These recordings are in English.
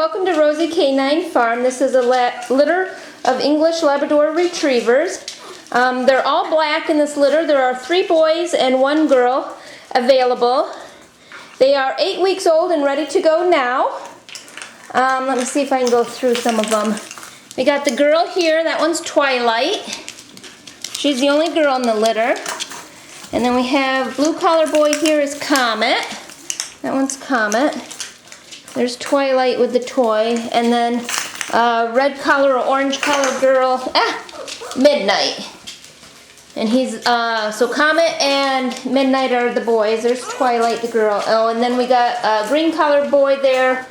welcome to Rozey Canine Farm. This is a litter of English Labrador Retrievers. They're all black in this litter. There are 3 boys and 1 girl available. They are 8 weeks old and ready to go now. Let me see if I can go through some of them. We got the girl here. That one's Twilight. She's the only girl in the litter. And then we have blue collar boy here is Comet. That one's Comet. There's Twilight with the toy. And then red collar or orange collar girl, Midnight. And he's, so Comet and Midnight are the boys. There's Twilight, the girl. Oh, and then we got green collar boy there,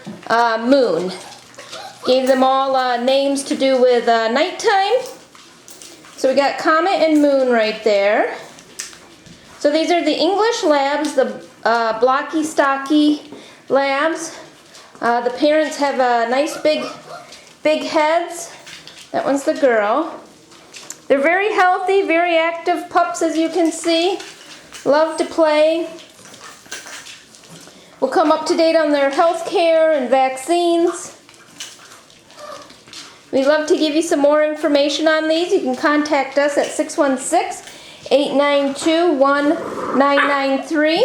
Moon. Gave them all names to do with nighttime. So we got Comet and Moon right there. So these are the English labs, the blocky, stocky labs. The parents have nice big heads. That one's the girl. They're very healthy, very active pups, as you can see. Love to play. We'll come up to date on their health care and vaccines. We'd love to give you some more information on these. You can contact us at 616-892-1993.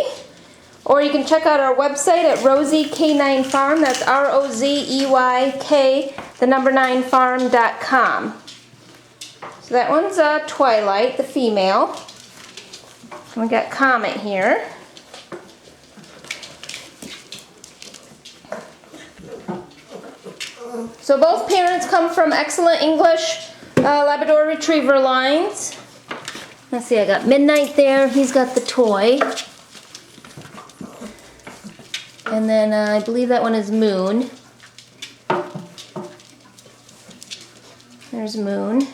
Or you can check out our website at Rozey Canine Farm. That's ROZEYK, the number 9farm.com. So that one's Twilight, the female. We got Comet here. So both parents come from excellent English Labrador Retriever lines. Let's see, I got Midnight there. He's got the toy. And then I believe that one is Moon. There's Moon.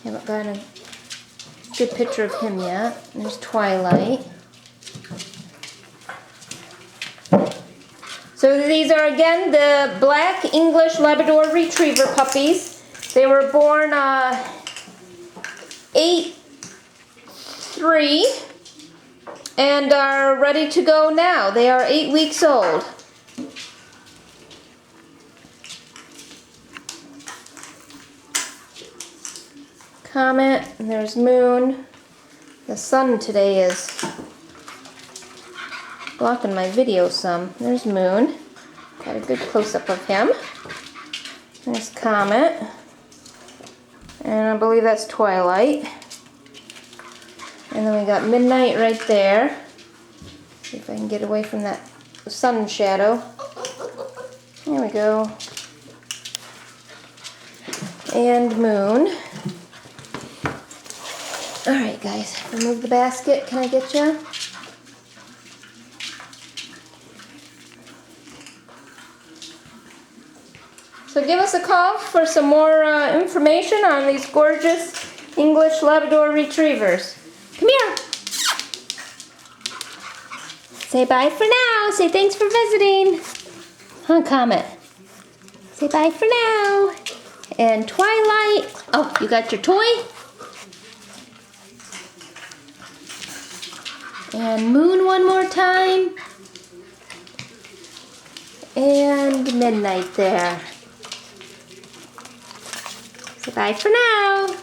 Haven't got a good picture of him yet. There's Twilight. So these are again the black English Labrador Retriever puppies. They were born 8-3 and are ready to go now. They are 8 weeks old. Comet, and there's Moon. The sun today is blocking my video some. There's Moon. Got a good close-up of him. There's Comet. And I believe that's Twilight. And then we got Midnight right there. See if I can get away from that sun shadow. There we go. And Moon. Alright guys, remove the basket. Can I get you? So give us a call for some more information on these gorgeous English Labrador Retrievers. Come here. Say bye for now. Say thanks for visiting. Huh, Comet? Say bye for now. And Twilight. Oh, you got your toy? And Moon one more time. And Midnight there. Say bye for now.